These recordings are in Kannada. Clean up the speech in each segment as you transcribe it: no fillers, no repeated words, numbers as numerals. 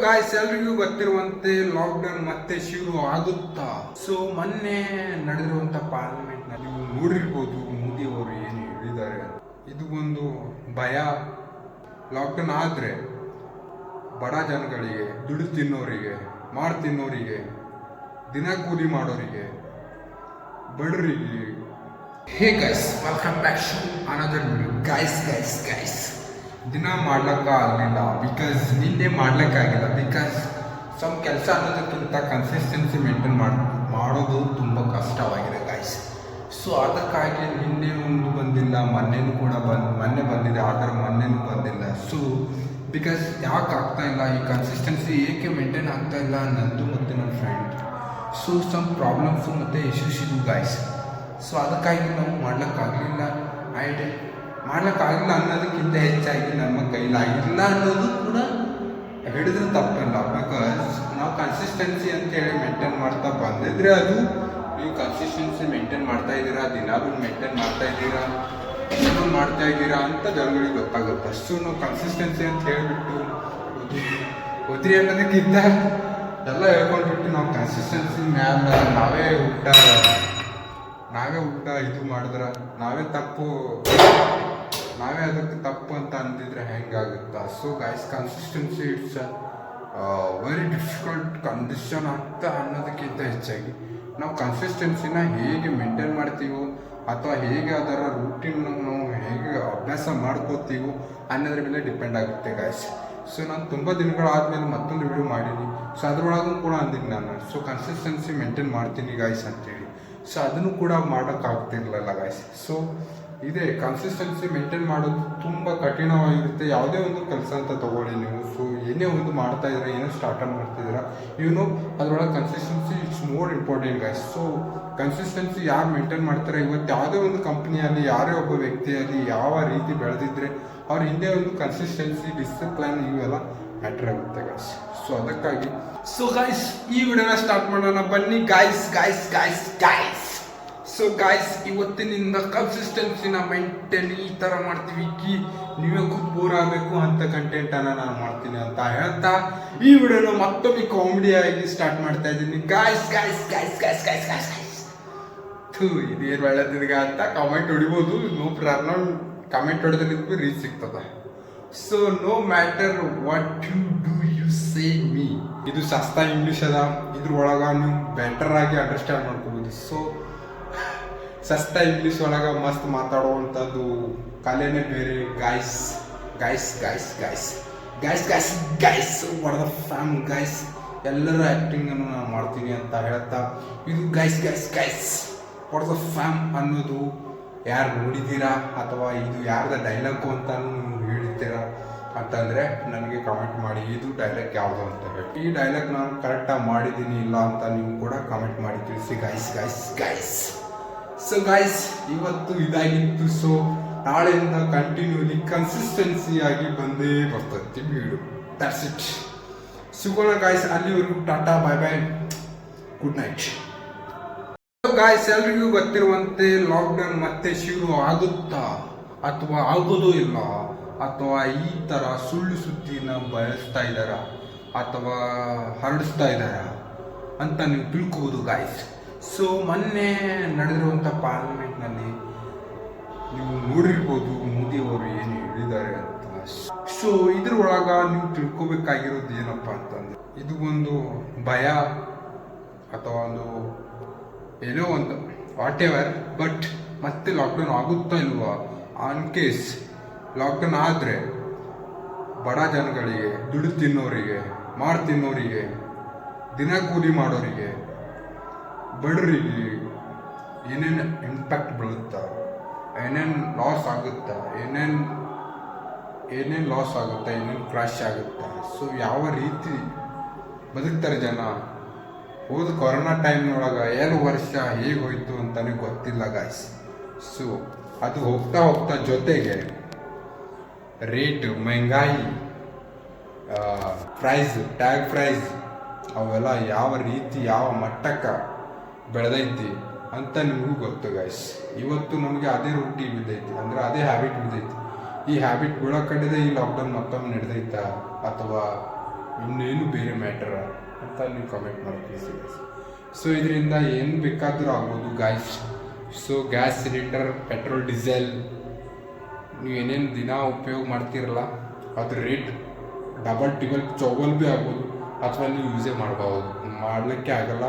ಗಾಯ್ಸ್ ಎಲ್ರಿಗೂ ಗೊತ್ತಿರುವಂತೆ ಲಾಕ್ಡೌನ್ ಮತ್ತೆ ಶುರು ಆಗುತ್ತಾ. ಸೊ ಮೊನ್ನೆ ನಡೆದಿರುವಂತ ಪಾರ್ಲಿಮೆಂಟ್ ನಲ್ಲಿ ನೀವು ನೋಡಿರ್ಬೋದು ಮೋದಿ ಅವರು ಏನು ಹೇಳಿದ್ದಾರೆ. ಇದು ಒಂದು ಭಯ. ಲಾಕ್ಡೌನ್ ಆದ್ರೆ ಬಡ ಜನಗಳಿಗೆ, ದುಡ್ಡು ತಿನ್ನೋರಿಗೆ, ಮಾರು ತಿನ್ನೋರಿಗೆ, ದಿನ ಕೂಲಿ ಮಾಡೋರಿಗೆ, ಬಡವರಿಗೆ. Hey guys, welcome back to another video. Guys ದಿನ ಮಾಡ್ಲಿಕ್ಕ ಆಗಲಿಲ್ಲ ಬಿಕಾಸ್ ನಿನ್ನೆ ಮಾಡ್ಲಿಕ್ಕಾಗಿಲ್ಲ ಬಿಕಾಸ್ ಸಮ್ ಕೆಲಸ ಅನ್ನೋದಕ್ಕಿಂತ ಕನ್ಸಿಸ್ಟೆನ್ಸಿ ಮೇಂಟೈನ್ ಮಾಡೋದು ತುಂಬ ಕಷ್ಟವಾಗಿದೆ ಗೈಸ್. ಸೊ ಅದಕ್ಕಾಗಿ ನಿನ್ನೆ ಒಂದು ಬಂದಿಲ್ಲ, ಮೊನ್ನೆನೂ ಕೂಡ ಮೊನ್ನೆ ಬಂದಿದೆ, ಆದರೆ ಮೊನ್ನೆನೂ ಬಂದಿಲ್ಲ. ಸೊ ಬಿಕಾಸ್ ಯಾಕೆ ಆಗ್ತಾ ಇಲ್ಲ, ಈ ಕನ್ಸಿಸ್ಟೆನ್ಸಿ ಏಕೆ ಮೇಂಟೈನ್ ಆಗ್ತಾ ಇಲ್ಲ ನಂದು ಮತ್ತು ನನ್ನ ಫ್ರೆಂಡ್. ಸೊ ಸಮ್ ಪ್ರಾಬ್ಲಮ್ಸು ಮತ್ತು ಇಶ್ಯೂಸ್ ಇದು ಗೈಸ್. ಸೊ ಅದಕ್ಕಾಗಿ ನಾವು ಮಾಡ್ಲಿಕ್ಕಾಗಲಿಲ್ಲ. ಮಾಡ್ಲಿಕ್ಕಾಗಿಲ್ಲ ಅನ್ನೋದಕ್ಕಿಂತ ಹೆಚ್ಚಾಗಿ ನಮ್ಮ ಕೈಲಾಗಿಲ್ಲ ಅನ್ನೋದು ಕೂಡ ಹಿಡಿದ್ರೆ ತಪ್ಪಿಲ್ಲ. ಬಿಕಾಸ್ ನಾವು ಕನ್ಸಿಸ್ಟೆನ್ಸಿ ಅಂತೇಳಿ ಮೇಂಟೈನ್ ಮಾಡ್ತಾ ಬಂದಿದ್ರೆ ಅದು ನೀವು ಕನ್ಸಿಸ್ಟೆನ್ಸಿ ಮೇಂಟೈನ್ ಮಾಡ್ತಾ ಇದ್ದೀರಾ, ದಿನಾಲೂ ಮೇಂಟೈನ್ ಮಾಡ್ತಾ ಇದ್ದೀರಾ, ಏನೋ ಮಾಡ್ತಾ ಇದ್ದೀರಾ ಅಂತ ಜನಗಳಿಗೆ ಗೊತ್ತಾಗುತ್ತೆ. ಸೊ ನಾವು ಕನ್ಸಿಸ್ಟೆನ್ಸಿ ಅಂತ ಹೇಳಿಬಿಟ್ಟು ಒದ್ರಿ ಅನ್ನೋದಕ್ಕಿಂತ ಎಲ್ಲ ಹೇಳ್ಕೊಂಡ್ಬಿಟ್ಟು ನಾವು ಕನ್ಸಿಸ್ಟೆನ್ಸಿ ಮ್ಯಾಲ ನಾವೇ ಊಟ ಇದು ಮಾಡಿದ್ರೆ ನಾವೇ ಅದಕ್ಕೆ ತಪ್ಪು ಅಂತ ಅಂದಿದ್ರೆ ಹೆಂಗಾಗುತ್ತಾ. So guys, consistency it's very difficult condition ಅಂತ ಅನ್ನೋದಕ್ಕಿಂತ ಹೆಚ್ಚಾಗಿ ನಾವು ಕನ್ಸಿಸ್ಟೆನ್ಸಿನ ಹೇಗೆ ಮೇಂಟೈನ್ ಮಾಡ್ತೀವೋ ಅಥವಾ ಹೇಗೆ ಅದರ ರೂಟೀನ್ ನಾವು ಹೇಗೆ ಅಭ್ಯಾಸ ಮಾಡ್ಕೋತೀವೋ ಅನ್ನೋದ್ರ ಮೇಲೆ ಡಿಪೆಂಡ್ ಆಗುತ್ತೆ ಗೈಸ್. ಸೊ ನಾನು ತುಂಬ ದಿನಗಳಾದಮೇಲೆ ಮತ್ತೊಂದು ವಿಡಿಯೋ ಮಾಡೀನಿ. ಸೊ ಅದ್ರೊಳಗೂ ಕೂಡ ಅಂದಿನಿ ನಾನು. ಸೊ ಕನ್ಸಿಸ್ಟೆನ್ಸಿ ಮೇಂಟೈನ್ ಮಾಡ್ತೀನಿ ಗೈಸ್ ಅಂತೇಳಿ. ಸೊ ಅದನ್ನು ಕೂಡ ಮಾಡೋಕ್ಕಾಗ್ತಿರ್ಲಿಲ್ಲ ಗೈಸ್. ಸೊ ಇದೇ ಕನ್ಸಿಸ್ಟೆನ್ಸಿ ಮೇಂಟೈನ್ ಮಾಡೋದು ತುಂಬ ಕಠಿಣವಾಗಿರುತ್ತೆ. ಯಾವುದೇ ಒಂದು ಕೆಲಸ ಅಂತ ತಗೊಳ್ಳಿ ನೀವು. ಸೊ ಏನೇ ಒಂದು ಮಾಡ್ತಾ ಇದ್ದೀರಾ, ಏನೋ ಸ್ಟಾರ್ಟಪ್ ಮಾಡ್ತಿದ್ದೀರಾ, ಅದರೊಳಗೆ consistency it's more important guys. So consistency ಯಾರು ಮೇಂಟೈನ್ ಮಾಡ್ತಾರೆ, ಇವತ್ತು ಯಾವುದೇ ಒಂದು ಕಂಪ್ನಿಯಲ್ಲಿ ಯಾರೇ ಒಬ್ಬ ವ್ಯಕ್ತಿಯಲ್ಲಿ ಯಾವ ರೀತಿ ಬೆಳೆದಿದ್ರೆ ಅವ್ರ ಹಿಂದೆ ಒಂದು ಕನ್ಸಿಸ್ಟೆನ್ಸಿ, ಡಿಸಿಪ್ಲೈನ್ ಇವೆಲ್ಲ ಮ್ಯಾಟರ್ ಆಗುತ್ತೆ ಗೈಸ್. ಸೊ ಅದಕ್ಕಾಗಿ ಈ ವಿಡಿಯೋನ ಸ್ಟಾರ್ಟ್ ಮಾಡೋಣ ಬನ್ನಿ ಗೈಸ್. ಸೊ ಗೈಸ್, ಇವತ್ತಿನಿಂದ ಕನ್ಸಿಸ್ಟೆನ್ಸಿನ ಮೇಂಟೈನ್ ಈ ಥರ ಮಾಡ್ತೀವಿ ನೀವೇ ಖುದ್ ಬೋರ್ ಆಗಬೇಕು ಅಂತ ಕಂಟೆಂಟನ್ನು ನಾನು ಮಾಡ್ತೀನಿ ಅಂತ ಹೇಳ್ತಾ ಈ ವಿಡಿಯೋನ ಮತ್ತೊಮ್ಮೆ ಕಾಮಿಡಿಯಾಗಿ ಸ್ಟಾರ್ಟ್ ಮಾಡ್ತಾ ಇದ್ದೀನಿ ಗೈಸ್. ಇದೇನು ಒಳ್ಳೆದಿದ್ಗ ಅಂತ ಕಮೆಂಟ್ ಹೊಡಿಬೋದು. ನೋ ಪ್ರಾಬ್ಲಮ್, ಕಮೆಂಟ್ ಹೊಡೆದ್ರೆ ರೀಚ್ ಸಿಗ್ತದೆ. So no matter what you say me, ಇದು ಸಸ್ತಾ ಇಂಗ್ಲೀಷ್ ಅದ. ಇದ್ರೊಳಗೆ ನೀವು ಬೆಟರ್ ಆಗಿ ಅಂಡರ್ಸ್ಟ್ಯಾಂಡ್ ಮಾಡ್ಕೋಬೋದು. ಸೊ ಸಸ್ತಾ ಇಂಗ್ಲೀಷ್ ಒಳಗೆ ಮಸ್ತ್ ಮಾತಾಡುವಂಥದ್ದು ಕಲೆನೇ ಬೇರೆ guys. What the fam guys, ಎಲ್ಲರ ಆ್ಯಕ್ಟಿಂಗನ್ನು ನಾನು ಮಾಡ್ತೀನಿ ಅಂತ ಹೇಳ್ತಾ ಇದು ಗೈಸ್ ವಾಟ್ ದ ಫ್ಯಾಮ್ ಅನ್ನೋದು ಯಾರು ನೋಡಿದ್ದೀರಾ ಅಥವಾ ಇದು ಯಾರ್ದ ಡೈಲಾಗು ಅಂತ ನೀವು ಹೇಳ್ತೀರಾ ಅಂತಂದರೆ ನನಗೆ ಕಮೆಂಟ್ ಮಾಡಿ, ಇದು ಡೈಲಾಗ್ ಯಾವುದು ಅಂತ ಹೇಳಿ. ಈ ಡೈಲಾಗ್ ನಾನು ಕರೆಕ್ಟಾಗಿ ಮಾಡಿದ್ದೀನಿ ಇಲ್ಲ ಅಂತ ನೀವು ಕೂಡ ಕಮೆಂಟ್ ಮಾಡಿ ತಿಳಿಸಿ ಗೈಸ್. ಸೊ ಗೈಸ್, ಇವತ್ತು ಇದಾಗಿತ್ತು. ಸೊ ನಾಳೆಯಿಂದ ಕಂಟಿನ್ಯೂಲಿ ಕನ್ಸಿಸ್ಟೆನ್ಸಿ ಆಗಿ ಬಂದೇ ಬರ್ತೈತಿ ವಿಡಿಯೋ. That's it. ಸಿಗೋಣ ಗೈಸ್, ಅಲ್ಲಿವರೆಗೂ Tata, bye bye, good night. Guys, ಎಲ್ರಿಗೂ ಗೊತ್ತಿರುವಂತೆ ಲಾಕ್ಡೌನ್ ಮತ್ತೆ ಶುರು ಆಗುತ್ತಾ ಅಥವಾ ಆಗೋದು ಇಲ್ಲ, ಅಥವಾ ಈ ಥರ ಸುಳ್ಳು ಸುದ್ದಿನ ಬಳಸ್ತಾ ಇದ್ದಾರಾ ಅಥವಾ ಹರಡಿಸ್ತಾ ಇದ್ದಾರಾ ಅಂತ ನೀವು ತಿಳ್ಕೋಬೋದು ಗಾಯ್ಸ್. ಸೊ ಮೊನ್ನೆ ನಡೆದಿರುವಂಥ ಪಾರ್ಲಿಮೆಂಟ್ನಲ್ಲಿ ನೀವು ನೋಡಿರ್ಬೋದು ಮೋದಿ ಅವರು ಏನು ಹೇಳಿದ್ದಾರೆ ಅಂತ. ಸೊ ಇದ್ರೊಳಗೆ ನೀವು ತಿಳ್ಕೊಬೇಕಾಗಿರೋದು ಏನಪ್ಪ ಅಂತಂದ್ರೆ, ಇದು ಒಂದು ಭಯ ಅಥವಾ ಒಂದು ಏನೋ ಒಂದು ವಾಟ್ ಎವರ್, ಬಟ್ ಮತ್ತೆ ಲಾಕ್ಡೌನ್ ಆಗುತ್ತಾ ಇಲ್ವಾ, ಆನ್ ಕೇಸ್ ಲಾಕ್ಡೌನ್ ಆದರೆ ಬಡ ಜನಗಳಿಗೆ, ದುಡ್ಡು ತಿನ್ನೋರಿಗೆ, ಮಾರು ತಿನ್ನೋರಿಗೆ, ದಿನ ಕೂಲಿ ಮಾಡೋರಿಗೆ, ಬಡವರಿಗೆ ಏನೇನು ಇಂಪ್ಯಾಕ್ಟ್ ಬೀಳುತ್ತಾ, ಏನೇನು ಲಾಸ್ ಆಗುತ್ತಾ, ಏನೇನು ಕ್ರಾಶ್ ಆಗುತ್ತಾ, ಸೊ ಯಾವ ರೀತಿ ಬದುಕ್ತಾರೆ ಜನ. ಹೋದ ಕೊರೋನಾ ಟೈಮ್ನೊಳಗೆ 7 ವರ್ಷ ಹೇಗೆ ಹೋಯ್ತು ಅಂತಲೇ ಗೊತ್ತಿಲ್ಲ ಗಾಯ್ಸ್. ಸೊ ಅದು ಹೋಗ್ತಾ ಜೊತೆಗೆ ರೇಟ್, ಮಹಂಗಾಯಿ, ಟ್ಯಾಗ್ ಪ್ರೈಸ್ ಅವೆಲ್ಲ ಯಾವ ರೀತಿ ಯಾವ ಮಟ್ಟಕ್ಕೆ ಬೆಳೆದೈತಿ ಅಂತ ನಿಮಗೂ ಗೊತ್ತು ಗಾಯ್ಸ್. ಇವತ್ತು ನಮಗೆ ಅದೇ ರೂಟಿ ಬಿದ್ದೈತಿ, ಅಂದರೆ ಅದೇ ಹ್ಯಾಬಿಟ್ ಬಿದ್ದೈತಿ. ಈ ಹ್ಯಾಬಿಟ್ ಬೀಳೋ ಕಡೆದೇ ಈ ಲಾಕ್ಡೌನ್ ಮತ್ತೊಮ್ಮೆ ನಡೆದೈತಾ ಅಥವಾ ಇನ್ನೇನು ಬೇರೆ ಮ್ಯಾಟರ ಅಂತ ನೀವು ಕಮೆಂಟ್ ಮಾಡಿ ತಿಳಿಸಿ. ಸೊ ಇದರಿಂದ ಏನು ಬೇಕಾದರೂ ಆಗ್ಬೋದು guys. So gas cylinder, petrol, diesel ನೀವು ಏನೇನು ದಿನ ಉಪಯೋಗ ಮಾಡ್ತೀರಲ್ಲ ಅದ್ರ ರೇಟ್ ಡಬಲ್ ಟಿಬಲ್ ಚೌಬಲ್ ಭೀ ಆಗ್ಬೋದು, ಅಥವಾ ನೀವು ಯೂಸೇ ಮಾಡಲಿಕ್ಕೆ ಆಗಲ್ಲ.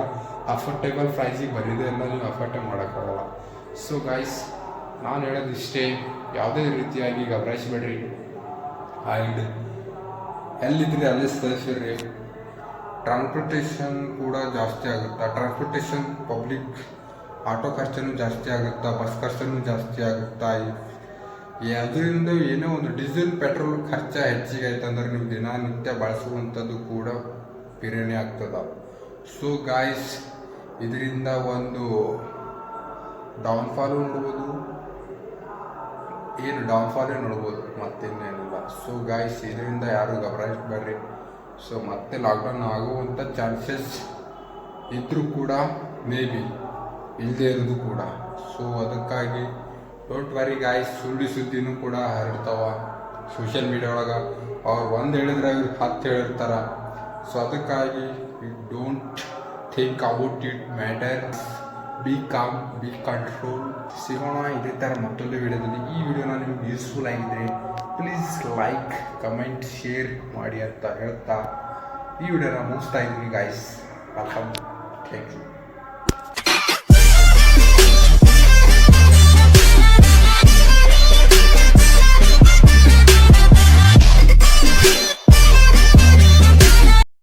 ಅಫೋರ್ಟೇಬಲ್ ಪ್ರೈಸಿಗೆ ಬರೀದೇ ಎಲ್ಲ ನೀವು ಅಫೋರ್ಟೇ ಮಾಡೋಕ್ಕಾಗಲ್ಲ. ಸೊ ಗಾಯ್ಸ್, ನಾನು ಹೇಳೋದು ಇಷ್ಟೇ, ಯಾವುದೇ ರೀತಿಯಾಗಿ ಗಬರಾಯಿಸಬೇಡ್ರಿ. ಆ್ಯಂಡ್ ಎಲ್ಲಿದ್ರಿ ಅಲ್ಲೇ ಸರಿಸಿರಿ. ಟ್ರಾನ್ಸ್ಪೋರ್ಟೇಷನ್ ಕೂಡ ಜಾಸ್ತಿ ಆಗುತ್ತಾ, ಟ್ರಾನ್ಸ್ಪೋರ್ಟೇಷನ್ ಪಬ್ಲಿಕ್ ಆಟೋ ಖರ್ಚನೂ ಜಾಸ್ತಿ ಆಗುತ್ತಾ, ಬಸ್ ಖರ್ಚನೂ ಜಾಸ್ತಿ ಆಗುತ್ತಾ. ಅದರಿಂದ ಏನೋ ಒಂದು ಡೀಸೆಲ್ ಪೆಟ್ರೋಲ್ ಖರ್ಚು ಹೆಚ್ಚಿಗೆ ಆಯ್ತಂದ್ರೆ ನೀವು ದಿನನಿತ್ಯ ಬಳಸುವಂಥದ್ದು ಕೂಡ ಬೇರೆಯೇ ಆಗ್ತದ. ಸೊ ಗಾಯ್ಸ್, ಇದರಿಂದ ಒಂದು ಡೌನ್ಫಾಲು ನೋಡ್ಬೋದು, ಡೌನ್ಫಾಲೇ ನೋಡ್ಬೋದು, ಮತ್ತಿನ್ನೇನಿಲ್ಲ. ಸೊ ಗಾಯ್ಸ್, ಇದರಿಂದ ಯಾರು ಗಬರಾಯಿಸಬೇಡ್ರಿ. ಸೊ ಮತ್ತೆ ಲಾಕ್ಡೌನ್ ಆಗುವಂಥ ಚಾನ್ಸಸ್ ಇದ್ದರೂ ಕೂಡ ಮೇ ಬಿ ಇಲ್ಲದೆ ಇರೋದು ಕೂಡ. ಸೊ ಅದಕ್ಕಾಗಿ ಡೋಂಟ್ ವರಿ ಗಾಯ್ಸ್, ಸುದ್ದಿನೂ ಕೂಡ ಹರಡ್ತಾವ ಸೋಷಿಯಲ್ ಮೀಡಿಯಾ ಒಳಗೆ. ಅವ್ರು ಒಂದು ಹೇಳಿದ್ರೆ ಅವ್ರು 10 ಹೇಳಿರ್ತಾರೆ. ಸೊ ಅದಕ್ಕಾಗಿ don't think about it matter, B com, B control. ಸಿಗೋಣ ಇದೇ ಥರ ಮತ್ತೊಂದು ವಿಡಿಯೋದಲ್ಲಿ. ಈ ವಿಡಿಯೋನ ನಿಮ್ಗೆ ಯೂಸ್ಫುಲ್ ಆಗಿದ್ರೆ ಪ್ಲೀಸ್ ಲೈಕ್, ಕಮೆಂಟ್, ಶೇರ್ ಮಾಡಿ ಅಂತ ಹೇಳ್ತಾ ಈ ವಿಡಿಯೋನ ಮುಗಿಸ್ತಾ ಇದ್ದೀನಿ ಗಾಯ್ಸ್. Welcome, thank you.